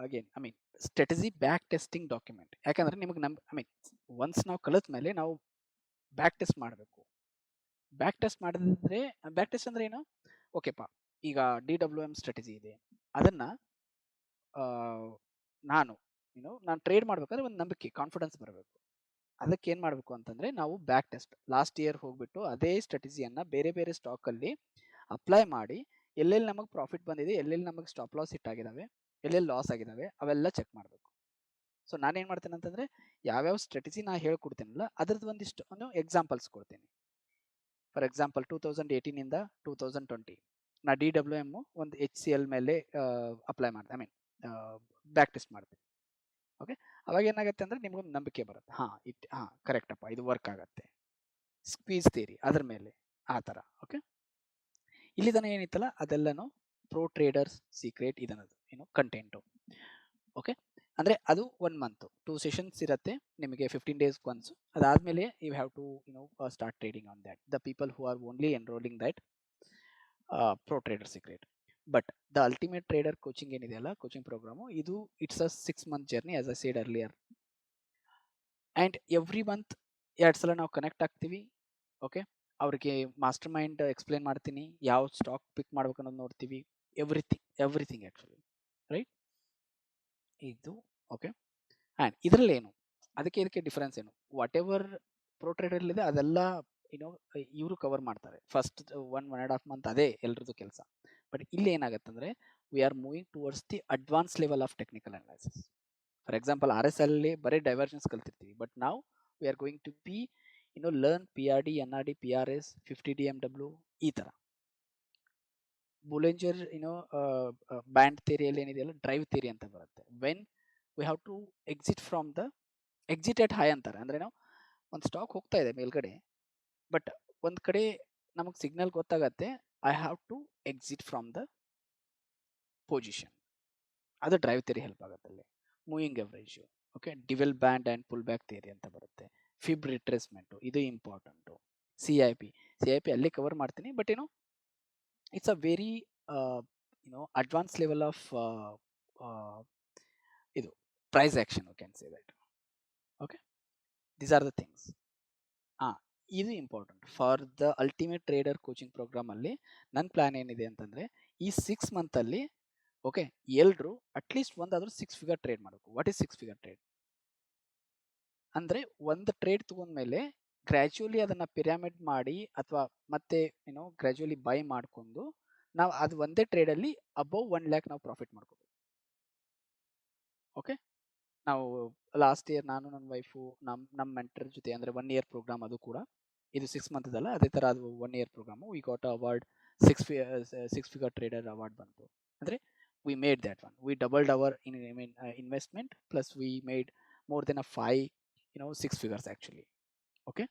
again I mean strategy back testing document. ಯಾಕಂದರೆ ನಿಮಗೆ ಐ ಮೀನ್ ಒನ್ಸ್ ನಾವು ಕಲಿತ ಮೇಲೆ ನಾವು ಬ್ಯಾಕ್ ಟೆಸ್ಟ್ ಮಾಡಬೇಕು. ಬ್ಯಾಕ್ ಟೆಸ್ಟ್ ಮಾಡಿದ್ರೆ, ಬ್ಯಾಕ್ ಟೆಸ್ಟ್ ಅಂದರೆ ಏನು, ಓಕೆಪ್ಪ ಈಗ DWM ಸ್ಟ್ರಾಟಜಿ ಇದೆ, ಅದನ್ನು ನಾನು ಟ್ರೇಡ್ ಮಾಡ್ಬೇಕಾದ್ರೆ ಒಂದು ನಂಬಿಕೆ, ಕಾನ್ಫಿಡೆನ್ಸ್ ಬರಬೇಕು. ಅದಕ್ಕೆ ಏನು ಮಾಡಬೇಕು ಅಂತಂದರೆ ನಾವು ಬ್ಯಾಕ್ ಟೆಸ್ಟ್ ಲಾಸ್ಟ್ ಇಯರ್ ಹೋಗ್ಬಿಟ್ಟು ಅದೇ ಸ್ಟ್ರಾಟಜಿಯನ್ನು ಬೇರೆ ಬೇರೆ ಸ್ಟಾಕಲ್ಲಿ ಅಪ್ಲೈ ಮಾಡಿ ಎಲ್ಲೆಲ್ಲಿ ನಮಗೆ ಪ್ರಾಫಿಟ್ ಬಂದಿದೆ, ಎಲ್ಲೆಲ್ಲಿ ನಮಗೆ ಸ್ಟಾಪ್ ಲಾಸ್ ಹಿಟ್ ಆಗಿದ್ದಾವೆ, ಎಲ್ಲೆಲ್ಲಿ ಲಾಸ್ ಆಗಿದ್ದಾವೆ ಅವೆಲ್ಲ ಚೆಕ್ ಮಾಡಬೇಕು. ಸೊ ನಾನೇನು ಮಾಡ್ತೇನೆ ಅಂತಂದರೆ ಯಾವ್ಯಾವ ಸ್ಟ್ರಾಟಜಿ ನಾನು ಹೇಳ್ಕೊಡ್ತೀನಲ್ಲ ಅದರದ್ದು ಒಂದಿಷ್ಟು ಎಕ್ಸಾಂಪಲ್ಸ್ ಕೊಡ್ತೀನಿ. ಫಾರ್ ಎಕ್ಸಾಂಪಲ್ 2018ಇಂದ 2020 ನಾ DWM ಒಂದು HCL ಮೇಲೆ ಅಪ್ಲೈ ಮಾಡ್ದೆ, ಐ ಮೀನ್ ಬ್ಯಾಕ್ ಟೆಸ್ಟ್ ಮಾಡ್ತೀನಿ. ಓಕೆ, ಅವಾಗ ಏನಾಗುತ್ತೆ ಅಂದರೆ ನಿಮ್ಗೊಂದು ನಂಬಿಕೆ ಬರುತ್ತೆ, ಹಾಂ ಕರೆಕ್ಟಪ್ಪ ಇದು ವರ್ಕ್ ಆಗುತ್ತೆ. ಸ್ಕ್ವೀಸ್ ಥಿಯರಿ ಅದ್ರ ಮೇಲೆ ಆ ಥರ. ಓಕೆ, ಇಲ್ಲಿ ತನಕ ಏನಿತ್ತಲ್ಲ ಅದೆಲ್ಲನೂ ಪ್ರೋ ಟ್ರೇಡರ್ಸ್ ಸೀಕ್ರೆಟ್ ಇದನ್ನದು ಕಂಟೆಂಟು. ಓಕೆ, ಅಂದರೆ ಅದು 1 ಮಂತು 2 ಸೆಷನ್ಸ್ ಇರುತ್ತೆ ನಿಮಗೆ 15 ಡೇಸ್ ಒನ್ಸ್. ಅದಾದಮೇಲೆ you have to start trading on that, the people who are only enrolling that pro trader secret. But the ultimate trader coaching ಏನಿದೆಯಲ್ಲ, ಕೋಚಿಂಗ್ ಪ್ರೋಗ್ರಾಮು, ಇದು it's a 6 month journey as I said earlier. And every month 2 ಸಲ ನಾವು ಕನೆಕ್ಟ್ ಆಗ್ತೀವಿ. ಓಕೆ, ಅವ್ರಿಗೆ ಮಾಸ್ಟರ್ ಮೈಂಡ್ ಎಕ್ಸ್ಪ್ಲೇನ್ ಮಾಡ್ತೀನಿ, ಯಾವ ಸ್ಟಾಕ್ ಪಿಕ್ ಮಾಡ್ಬೇಕು ಅನ್ನೋದು ನೋಡ್ತೀವಿ, ಎವ್ರಿಥಿಂಗ್ ಆ್ಯಕ್ಚುಲಿ, ರೈಟ್? ಇದು ಓಕೆ. ಆ್ಯಂಡ್ ಇದರಲ್ಲೇನು ಇದಕ್ಕೆ ಡಿಫ್ರೆನ್ಸ್ ಏನು, ವಾಟ್ ಎವರ್ ಪ್ರೋ ಟ್ರೇಡರ್ಲಿದೆ ಅದೆಲ್ಲ ಇವರು ಕವರ್ ಮಾಡ್ತಾರೆ ಫಸ್ಟ್ 1.5 ಮಂತ್, ಅದೇ ಎಲ್ರದ್ದು ಕೆಲಸ. ಬಟ್ ಇಲ್ಲಿ ಏನಾಗುತ್ತೆ ಅಂದರೆ we are moving towards the advance level of technical analysis. For example RSL ಬರೀ ಡೈವರ್ಜೆನ್ಸ್ ಕಲ್ತಿರ್ತೀವಿ, ಬಟ್ ನಾವು we are going to be learn PRD, NRD, PRS, 50 DMW ಈ ಥರ. ಬುಲೆಂಜರ್ ಬ್ಯಾಂಡ್ ಥಿಯರಿಯಲ್ಲಿ ಏನಿದೆಯಲ್ಲ ಡ್ರೈವ್ ಥಿಯರಿ ಅಂತ ಬರುತ್ತೆ. When we have to exit at high ಅಂತಾರೆ, ಅಂದರೆ ನಾವು ಒಂದು ಸ್ಟಾಕ್ ಹೋಗ್ತಾ ಇದೆ ಮೇಲ್ಗಡೆ, ಬಟ್ ಒಂದು ಕಡೆ ನಮಗೆ ಸಿಗ್ನಲ್ ಗೊತ್ತಾಗತ್ತೆ, I have to exit from the position. ಅದು ಡ್ರೈವ್ ಥಿಯರಿ ಹೆಲ್ಪ್ ಆಗುತ್ತೆ ಅಲ್ಲಿ. ಮೂವಿಂಗ್ ಎವರೇಜು, ಓಕೆ, ಡಿವೆಲ್ band and pullback theory ಅಂತ ಬರುತ್ತೆ. ಫಿಬ್ ರಿಟ್ರೇಸ್ಮೆಂಟು ಇದು ಇಂಪಾರ್ಟೆಂಟು. CIP ಅಲ್ಲಿ ಕವರ್ ಮಾಡ್ತೀನಿ, but it's a very advance level of ಇದು price action, you can say that. Okay, these are the things. ಇದು important for the ultimate trader coaching ಪ್ರೋಗ್ರಾಮಲ್ಲಿ. ನನ್ನ ಪ್ಲ್ಯಾನ್ ಏನಿದೆ ಅಂತಂದರೆ ಈ 6 ಮಂತಲ್ಲಿ ಓಕೆ ಎಲ್ಲರೂ ಅಟ್ಲೀಸ್ಟ್ ಒಂದಾದರೂ 6 ಫಿಗರ್ ಟ್ರೇಡ್ ಮಾಡಬೇಕು. ವಾಟ್ ಈಸ್ 6 ಫಿಗರ್ ಟ್ರೇಡ್ ಅಂದರೆ ಒಂದು ಟ್ರೇಡ್ ತೊಗೊಂಡ್ಮೇಲೆ ಗ್ರ್ಯಾಜುವಲಿ ಅದನ್ನು ಪಿರಾಮಿಡ್ ಮಾಡಿ ಅಥವಾ ಮತ್ತೆ ಗ್ರ್ಯಾಜುವಲಿ ಬೈ ಮಾಡಿಕೊಂಡು ನಾವು ಅದು ಒಂದೇ ಟ್ರೇಡಲ್ಲಿ ಅಬೌವ್ 1 lakh ನಾವು ಪ್ರಾಫಿಟ್ ಮಾಡ್ಕೋಬೇಕು. ಓಕೆ, ನಾವು ಲಾಸ್ಟ್ ಇಯರ್ ನಾನು ನನ್ನ ವೈಫು ನಮ್ಮ ಮೆಂಟರ್ ಜೊತೆ ಅಂದರೆ 1 year ಪ್ರೋಗ್ರಾಮ್, ಅದು ಕೂಡ ಇದು 6 ಮಂತ್ದಲ್ಲ, ಅದೇ ಥರ ಅದು 1 year program. We got award, 6 figure trader award ಬಂತು. ಅಂದರೆ we made that one, we doubled our investment, plus we made more than a 5 6 figures actually. Okay.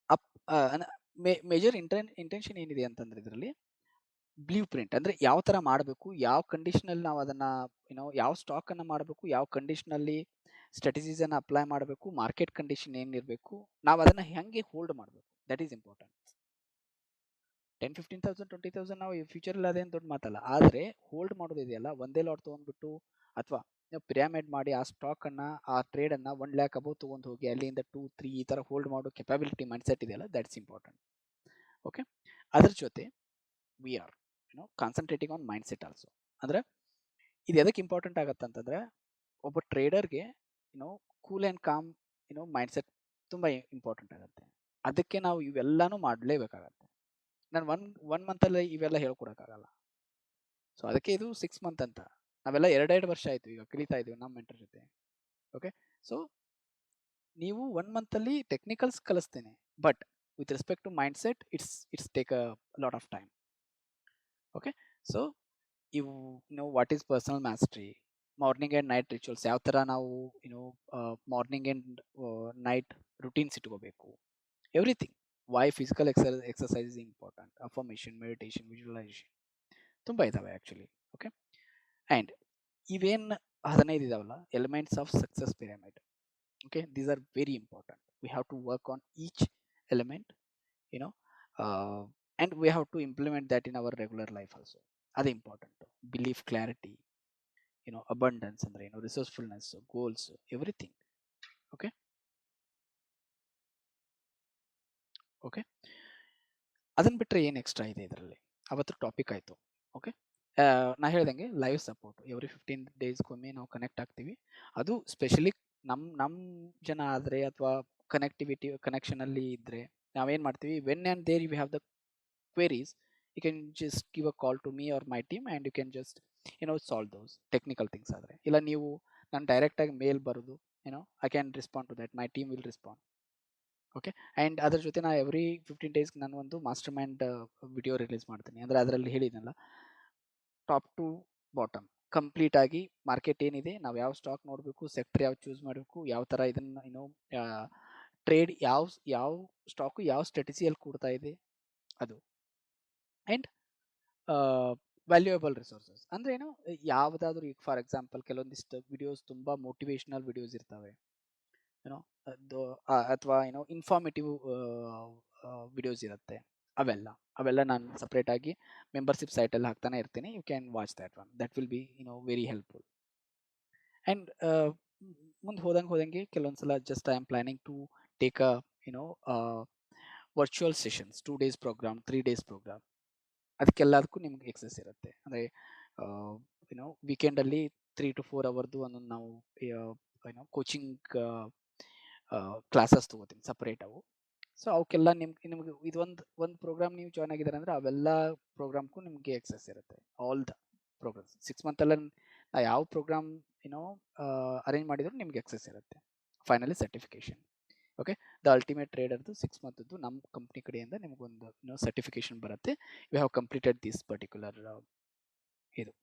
Up major intention ಏನಿದೆ ಅಂತಂದ್ರೆ ಇದರಲ್ಲಿ ಬ್ಲೂ ಪ್ರಿಂಟ್ ಅಂದ್ರೆ ಯಾವ ತರ ಮಾಡಬೇಕು, ಯಾವ ಕಂಡೀಷನಲ್ಲಿ ನಾವು ಅದನ್ನ ಯಾವ ಸ್ಟಾಕ್ ಅನ್ನ ಮಾಡಬೇಕು, ಯಾವ ಕಂಡೀಷನಲ್ಲಿ ಸ್ಟ್ರಾಟಜೀಸ್ ಅನ್ನ ಅಪ್ಲೈ ಮಾಡಬೇಕು, ಮಾರ್ಕೆಟ್ ಕಂಡೀಷನ್ ಏನಿರಬೇಕು, ನಾವು ಅದನ್ನ ಹೆಂಗೆ ಹೋಲ್ಡ್ ಮಾಡಬೇಕು, ದಟ್ ಈಸ್ ಇಂಪಾರ್ಟೆಂಟ್. 10,000 15,000 20,000 ನಾವು ಫ್ಯೂಚರಲ್ಲಿ ಅದೇನು ದೊಡ್ಡ ಮಾತಲ್ಲ, ಆದರೆ ಹೋಲ್ಡ್ ಮಾಡೋದು ಇದೆಯಲ್ಲ, ಒಂದೇ ಲಾಟ್ ತೊಗೊಂಡ್ಬಿಟ್ಟು ಅಥವಾ ಪಿರಾಮಿಡ್ ಮಾಡಿ ಆ ಸ್ಟಾಕ್ ಅನ್ನ, ಆ ಟ್ರೇಡ್ ಅನ್ನ 1 lakh ಅಬೌವ್ ತೊಗೊಂಡು ಹೋಗಿ ಅಲ್ಲಿಂದ 2 3 ಈ ತರ ಹೋಲ್ಡ್ ಮಾಡೋ ಕೆಪಾಬಿಲಿಟಿ ಮೈಂಡ್ಸೆಟ್ ಇದೆಯಲ್ಲ, ದಟ್ಸ್ ಇಂಪಾರ್ಟೆಂಟ್. ಓಕೆ. ಅದ್ರ ಜೊತೆ we are concentrating on mindset also. ಅಂದ್ರೆ ಇದು ಎದಕ್ಕೆ ಇಂಪಾರ್ಟೆಂಟ್ ಆಗತ್ತೆ ಅಂತಂದ್ರೆ, ಒಬ್ಬ ಟ್ರೇಡರ್ಗೆ cool and calm mindset ತುಂಬಾ ಇಂಪಾರ್ಟೆಂಟ್ ಆಗುತ್ತೆ. ಅದಕ್ಕೆ ನಾವು ಇವೆಲ್ಲಾನು ಮಾಡಲೇಬೇಕಾಗತ್ತೆ. ನಾನು ಒನ್ ಮಂತಲ್ಲಿ ಇವೆಲ್ಲ ಹೇಳ್ಕೊಡಕ್ಕಾಗಲ್ಲ. ಸೊ ಅದಕ್ಕೆ ಇದು 6 ಮಂತ್ ಅಂತ. ನಾವೆಲ್ಲ 2 ವರ್ಷ ಆಯ್ತು ಈಗ ಕಲಿತಾ ಇದೀವಿ ನಮ್ಮ ಮೆಂಟರ್ ಜೊತೆ. ಓಕೆ. ಸೊ ನೀವು 1 ಮಂತಲ್ಲಿ ಟೆಕ್ನಿಕಲ್ಸ್ ಕಲಿಸ್ತೇನೆ, but with respect to mindset it's take a lot of time. Okay. So ಇವು what is personal mastery, morning and night rituals, ಯಾವ ಥರ ನಾವು ಮಾರ್ನಿಂಗ್ ಆ್ಯಂಡ್ ನೈಟ್ ರುಟೀನ್ಸ್ ಇಟ್ಕೋಬೇಕು, everything. Why physical exercise is important, affirmation, meditation, visualisation ತುಂಬ ಇದಾವೆ ಆ್ಯಕ್ಚುಲಿ. ಓಕೆ. ಆ್ಯಂಡ್ ಇವೇನು 15 ಇದಾವಲ್ಲ, elements of success pyramid. Okay, these are very important. We have to work on each element, and we have to implement that in our regular life also. ಅದು ಇಂಪಾರ್ಟೆಂಟ್. ಬಿಲೀಫ್, ಕ್ಲಾರಿಟಿ, ಅಬಂಡೆನ್ಸ್ ಅಂದ್ರೆ ರಿಸೋರ್ಸ್ಫುಲ್ನೆಸ್, ಗೋಲ್ಸ್, ಎವ್ರಿಥಿಂಗ್. ಓಕೆ. ಓಕೆ. ಅದನ್ನ ಬಿಟ್ಟರೆ ಏನು ಎಕ್ಸ್ಟ್ರಾ ಇದೆ ಇದರಲ್ಲಿ, ಅವತ್ತು ಟಾಪಿಕ್ ಆಯಿತು. ಓಕೆ. ನಾ ಹೇಳ್ದಂಗೆ ಲೈವ್ ಸಪೋರ್ಟ್ ಎವ್ರಿ 15 ಡೇಸ್ಗೊಮ್ಮೆ ನಾವು ಕನೆಕ್ಟ್ ಆಗ್ತೀವಿ. ಅದು ಸ್ಪೆಷಲಿ ನಮ್ಮ ಜನ ಆದರೆ ಅಥವಾ ಕನೆಕ್ಷನಲ್ಲಿ ಇದ್ದರೆ ನಾವೇನು ಮಾಡ್ತೀವಿ, when and there you have the queries, you can just give a call to me or my team and you can just solve those technical things. ಆದರೆ ಇಲ್ಲ ನೀವು ನಾನು ಡೈರೆಕ್ಟಾಗಿ ಮೇಲ್ ಬರೋದು, I can respond to that, my team will respond. Okay. And ಅದ್ರ ಜೊತೆ ನಾ ಎವ್ರಿ 15 ಡೇಸ್ಗೆ ನಾನು ಒಂದು ಮಾಸ್ಟರ್ ಮೈಂಡ್ ವಿಡಿಯೋ ರಿಲೀಸ್ ಮಾಡ್ತೀನಿ. ಅಂದರೆ ಅದರಲ್ಲಿ ಹೇಳಿದ್ನಲ್ಲ, ಟಾಪ್ ಟು ಬಾಟಮ್ ಕಂಪ್ಲೀಟ್ ಆಗಿ ಮಾರ್ಕೆಟ್ ಏನಿದೆ, ನಾವು ಯಾವ ಸ್ಟಾಕ್ ನೋಡಬೇಕು, ಸೆಕ್ಟರ್ ಯಾವ ಚೂಸ್ ಮಾಡಬೇಕು, ಯಾವ ಥರ ಇದನ್ನು ಟ್ರೇಡ್, ಯಾವ ಸ್ಟಾಕು ಯಾವ ಸ್ಟ್ರಾಟಜಿಯಲ್ಲಿ ಕೊಡ್ತಾ ಇದೆ ಅದು. ಆ್ಯಂಡ್ ವ್ಯಾಲ್ಯೂಯಬಲ್ ರಿಸೋರ್ಸಸ್ ಅಂದರೆ ಯಾವುದಾದ್ರೂ, ಈಗ ಫಾರ್ ಎಕ್ಸಾಂಪಲ್ ಕೆಲವೊಂದಿಷ್ಟು ವಿಡಿಯೋಸ್ ತುಂಬ ಮೋಟಿವೇಶ್ನಲ್ ವಿಡಿಯೋಸ್ ಇರ್ತವೆ, ಅಥವಾ ಇನ್ಫಾರ್ಮೇಟಿವ್ ವಿಡಿಯೋಸ್ ಇರುತ್ತೆ. ಅವೆಲ್ಲ ನಾನು ಸಪ್ರೇಟಾಗಿ ಮೆಂಬರ್ಶಿಪ್ ಸೈಟಲ್ಲಿ ಹಾಕ್ತಾನೆ ಇರ್ತೀನಿ. You can watch that one, that will be very helpful. And ಮುಂದೆ ಹೋದಂಗೆ ಕೆಲವೊಂದ್ಸಲ just I am planning to take a virtual sessions, 2 days programme, 3 days programme. ಅದಕ್ಕೆಲ್ಲದಕ್ಕೂ ನಿಮ್ಗೆ ಎಕ್ಸಸ್ ಇರುತ್ತೆ. ಅಂದರೆ ವೀಕೆಂಡಲ್ಲಿ 3 to 4 ಅವರ್ದು ಒಂದೊಂದು ನಾವು ಕೋಚಿಂಗ್ ಕ್ಲಾಸಸ್ ತೊಗೋತೀನಿ ಸಪ್ರೇಟ್ ಅವು. ಸೊ ಅವಕ್ಕೆಲ್ಲ ನಿಮ್ಗೆ ಇದೊಂದು ಪ್ರೋಗ್ರಾಮ್ ನೀವು ಜಾಯ್ನ್ ಆಗಿದ್ದಾರೆ ಅಂದರೆ ಅವೆಲ್ಲ ಪ್ರೋಗ್ರಾಮ್ಗೂ ನಿಮಗೆ ಎಕ್ಸಸ್ ಇರುತ್ತೆ. ಆಲ್ ದ ಪ್ರೋಗ್ರಾಮ್ಸ್ 6 ಮಂತಲ್ಲ ಯಾವ ಪ್ರೋಗ್ರಾಮ್ ಅರೇಂಜ್ ಮಾಡಿದ್ರು ನಿಮ್ಗೆ ಎಕ್ಸಸ್ ಇರುತ್ತೆ. Finally certification. Okay. The ultimate ಟ್ರೇಡರ್ದು 6 ಮಂತದ್ದು ನಮ್ಮ ಕಂಪ್ನಿ ಕಡೆಯಿಂದ ನಿಮಗೊಂದು ಸರ್ಟಿಫಿಕೇಶನ್ ಬರುತ್ತೆ. You have completed this particular ಇದು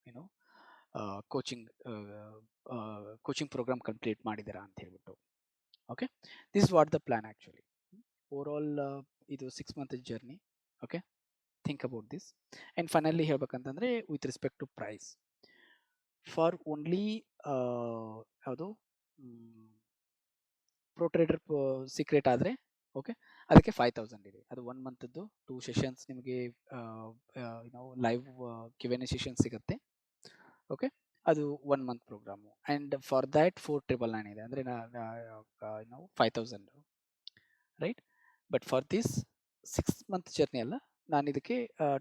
ಕೋಚಿಂಗ್ ಪ್ರೋಗ್ರಾಮ್ ಕಂಪ್ಲೀಟ್ ಮಾಡಿದ್ದೀರಾ ಅಂತ ಹೇಳ್ಬಿಟ್ಟು. Okay. This what the plan actually. Overall ಇದು 6 month journey. Okay. Think about this. And finally ಹೇಳ್ಬೇಕಂತಂದರೆ, with respect to price, for only ಯಾವುದು ಪ್ರೋ ಟ್ರೇಡರ್ ಸೀಕ್ರೆಟ್ ಆದರೆ ಓಕೆ, ಅದಕ್ಕೆ 5,000 ಇದೆ. ಅದು 1 ಮಂತದ್ದು 2 ಸೆಷನ್ಸ್ ನಿಮಗೆ ಲೈವ್ Q&A ಸೆಷನ್ ಸಿಗುತ್ತೆ. ಓಕೆ. ಅದು 1 month program. And for that 4,999 ಇದೆ, ಅಂದರೆ 5,000, right. But for this 6 month journey ಅಲ್ಲ, ನಾನು ಇದಕ್ಕೆ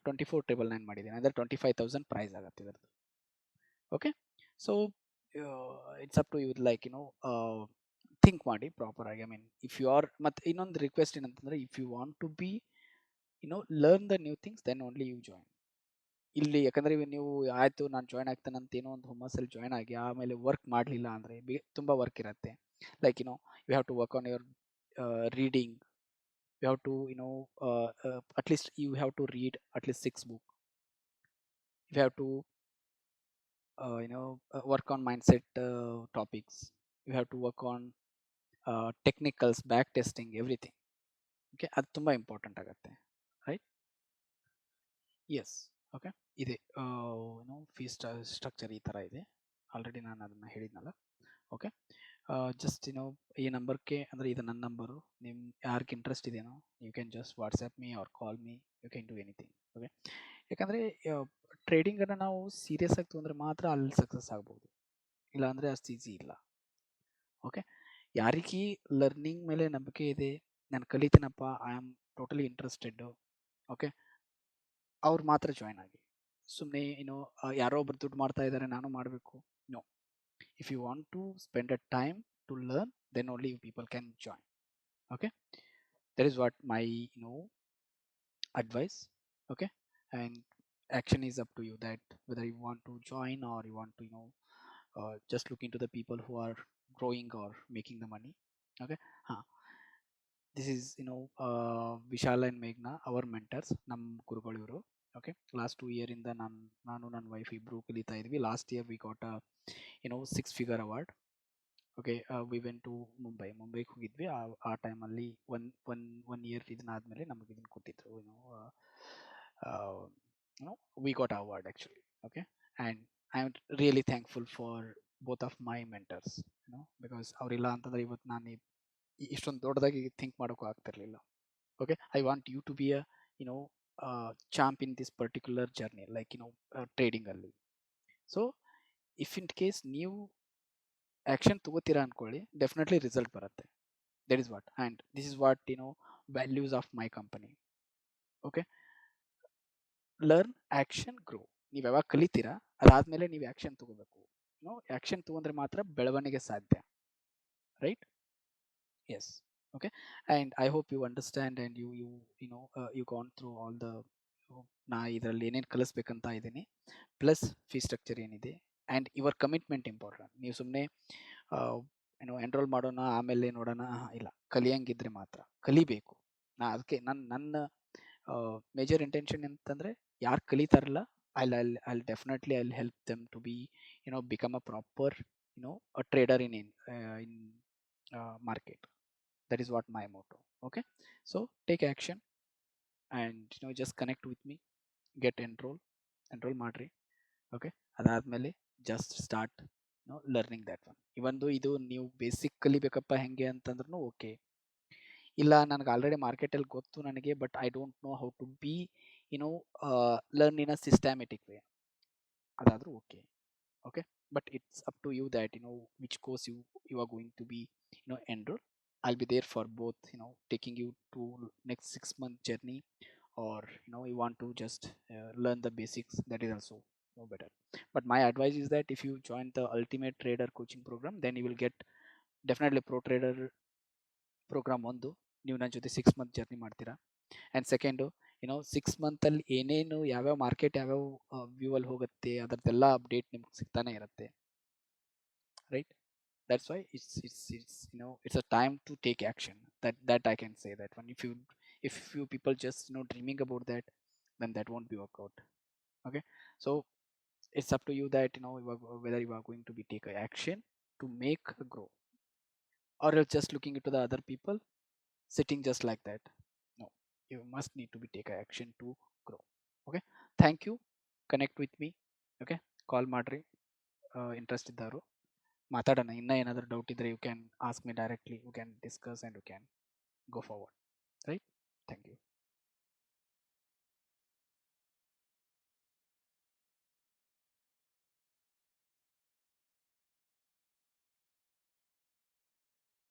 24,999 ಮಾಡಿದ್ದೀನಿ, ಅಂದರೆ 25,000 ಪ್ರೈಸ್ ಆಗುತ್ತೆ ಇದರದ್ದು. Okay. So it's up to you, like think ಮಾಡಿ ಪ್ರಾಪರ್ ಆಗಿ. I mean if you are, ಮತ್ತು ಇನ್ನೊಂದು ರಿಕ್ವೆಸ್ಟ್ ಏನಂತಂದರೆ, if you want to be learn the new things, then only you join ಇಲ್ಲಿ. ಯಾಕಂದರೆ ನೀವು ಆಯಿತು ನಾನು ಜಾಯ್ನ್ ಆಗ್ತೇನೆ ಅಂತ ಏನೋ ಒಂದು ಹುಮ್ಮಸ್ಸಲ್ಲಿ ಜಾಯ್ನ್ ಆಗಿ ಆಮೇಲೆ ವರ್ಕ್ ಮಾಡಲಿಲ್ಲ ಅಂದರೆ ತುಂಬ ವರ್ಕ್ ಇರುತ್ತೆ. Like you have to work on your reading, you have to at least you have to read at least 6 books. You have to work on mindset topics. You have to work on technicals, back testing, everything. Okay, ಅದು ತುಂಬ ಇಂಪಾರ್ಟೆಂಟ್ ಆಗುತ್ತೆ, ರೈಟ್? ಎಸ್. ಓಕೆ, ಇದೆ ಫೀಸ್ ಸ್ಟ್ರಕ್ಚರ್ ಈ ಥರ ಇದೆ. ಆಲ್ರೆಡಿ ನಾನು ಅದನ್ನು ಹೇಳಿದ್ನಲ್ಲ. ಓಕೆ, ಜಸ್ಟ್ ಈ ನಂಬರ್ಗೆ, ಅಂದರೆ ಇದು ನನ್ನ ನಂಬರು, ನಿಮ್ಮ ಯಾರಿಗೆ ಇಂಟ್ರೆಸ್ಟ್ ಇದೆಯೋ you can just WhatsApp me or call me, you can do anything. Okay, ಯಾಕಂದರೆ ಟ್ರೇಡಿಂಗನ್ನು ನಾವು ಸೀರಿಯಸ್ ಆಗಿ ತೊಗೊಂಡ್ರೆ ಮಾತ್ರ ಅಲ್ಲಿ ಸಕ್ಸಸ್ ಆಗ್ಬೋದು, ಇಲ್ಲ ಅಂದರೆ ಅಷ್ಟು ಈಸಿ ಇಲ್ಲ. ಓಕೆ, ಯಾರಿಗೆ ಲರ್ನಿಂಗ್ ಮೇಲೆ ನಂಬಿಕೆ ಇದೆ, ನಾನು ಕಲಿತೀನಪ್ಪ, I am totally interested, okay, ಅವ್ರು ಮಾತ್ರ ಜಾಯ್ನ್ ಆಗಿ. ಸುಮ್ಮನೆ ಯಾರೋ ಒಬ್ರು ದುಡ್ಡು ಮಾಡ್ತಾ ಇದ್ದಾರೆ ನಾನು ಮಾಡಬೇಕು, no. If you want to spend a time to learn, then only you people can join. Okay, that is what my advice. Okay, and action is up to you, that whether you want to join or you want to just look into the people who are growing or making the money. Okay, this is Vishal and Meghna, our mentors, ನಮ್ ಗುರುಗಳು ಇವರು. ಓಕೆ, ಲಾಸ್ಟ್ 2 year ಇಂದ ನಾನು ನನ್ನ ವೈಫ್ ಇಬ್ರು ಕಲಿತಾ ಇದ್ವಿ. Last year we got a 6-figure award. Okay, we went to ಮುಂಬೈಗೆ ಹೋಗಿದ್ವಿ. ಆ ಟೈಮಲ್ಲಿ ಒನ್ ಇಯರ್ ಇದನ್ನಾದ್ಮೇಲೆ ನಮಗೆ ಇದನ್ನು ಕೊಟ್ಟಿದ್ರು, we got award actually. Okay, and I am really thankful for both of my mentors, because ಅವರಿಲ್ಲ ಅಂತಂದರೆ ಇವತ್ತು ನಾನು ಇಷ್ಟೊಂದು ದೊಡ್ಡದಾಗಿ ಥಿಂಕ್ ಮಾಡೋಕ್ಕೂ ಆಗ್ತಿರ್ಲಿಲ್ಲ. Okay, I want you to be a champ in this particular journey, like ಟ್ರೇಡಿಂಗಲ್ಲಿ. ಸೊ ಇಫ್ ಇನ್ ಕೇಸ್ ನೀವು ಆ್ಯಕ್ಷನ್ ತಗೋತೀರಾ ಅನ್ಕೊಳ್ಳಿ, ಡೆಫಿನೆಟ್ಲಿ ರಿಸಲ್ಟ್ ಬರುತ್ತೆ. That is what, and this is what values of my company. Okay, learn, action, grow. ನೀವು ಯಾವಾಗ ಕಲಿತೀರಾ ಅದಾದಮೇಲೆ ನೀವು ಆ್ಯಕ್ಷನ್ ತಗೋಬೇಕು. ಆ್ಯಕ್ಷನ್ ತಗೊಂಡ್ರೆ ಮಾತ್ರ ಬೆಳವಣಿಗೆ ಸಾಧ್ಯ, right? Yes. Okay, and I hope you understand and you gone through all the, ನಾ ಇದರಲ್ಲಿ ಏನೇನು ಕಲಿಸ್ಬೇಕಂತ ಇದ್ದೀನಿ, ಪ್ಲಸ್ ಫೀ ಸ್ಟ್ರಕ್ಚರ್ ಏನಿದೆ, ಆ್ಯಂಡ್ ಯುವರ್ ಕಮಿಟ್ಮೆಂಟ್ ಇಂಪಾರ್ಟೆಂಟ್. ನೀವು ಸುಮ್ಮನೆ ಎನ್ರೋಲ್ ಮಾಡೋಣ ಆಮೇಲೆ ನೋಡೋಣ, ಇಲ್ಲ, ಕಲಿಯಂಗಿದ್ರೆ ಮಾತ್ರ ಕಲಿಬೇಕು. ಅದಕ್ಕೆ ನನ್ನ ಮೇಜರ್ ಇಂಟೆನ್ಷನ್ ಅಂತಂದರೆ, ಯಾರು ಕಲಿತಾರಲ್ಲ, I definitely I help them to be become a proper a trader in market. That is what my motto. Okay, so take action and just connect with me, get enroll ಮಾಡ್ರಿ. ಓಕೆ, ಅದಾದಮೇಲೆ just start learning that one. Even though ಇದು ನೀವು ಬೇಸಿಕ್ ಕಲಿಬೇಕಪ್ಪ ಹೆಂಗೆ ಅಂತಂದ್ರೂ ಓಕೆ, ಇಲ್ಲ ನನಗೆ ಆಲ್ರೆಡಿ ಮಾರ್ಕೆಟಲ್ಲಿ ಗೊತ್ತು ನನಗೆ, but I don't know how to be learn in a systematic way, ಅದಾದರೂ okay. Okay, but it's up to you that which course you are going to be enroll. I'll be there for both, taking you to next 6-month journey, or you want to just learn the basics, that is also better. But my advice is that if you join the Ultimate Trader coaching program, then you will get definitely Pro Trader program ಒಂದು, ನೀವು ನನ್ನ ಜೊತೆ 6-month ಜರ್ನಿ ಮಾಡ್ತೀರಾ. ಆ್ಯಂಡ್ ಸೆಕೆಂಡು 6-monthಲ್ಲಿ ಏನೇನು ಯಾವ್ಯಾವ ಮಾರ್ಕೆಟ್ ಯಾವ್ಯಾವ ವ್ಯೂ ಅಲ್ಲಿ ಹೋಗುತ್ತೆ ಅದರದ್ದೆಲ್ಲ ಅಪ್ಡೇಟ್ ನಿಮ್ಗೆ ಸಿಗ್ತಾನೆ ಇರುತ್ತೆ, right? That's why it's a time to take action. That I can say that one. If you people just dreaming about that, then that won't be work out. Okay, so it's up to you that whether you are going to be take action to make a grow, or you're just looking into the other people sitting just like that. No, you must need to be take action to grow. Okay, thank you. Connect with me. Okay, call ಮಾಡ್ರಿ, ಇಂಟ್ರೆಸ್ಟ್ ಇದ್ದವರು ಮಾತಾಡೋಣ. ಇನ್ನೂ ಏನಾದರೂ ಡೌಟ್ ಇದ್ದರೆ you can ask me directly, you can discuss and you can go forward, right? Thank you.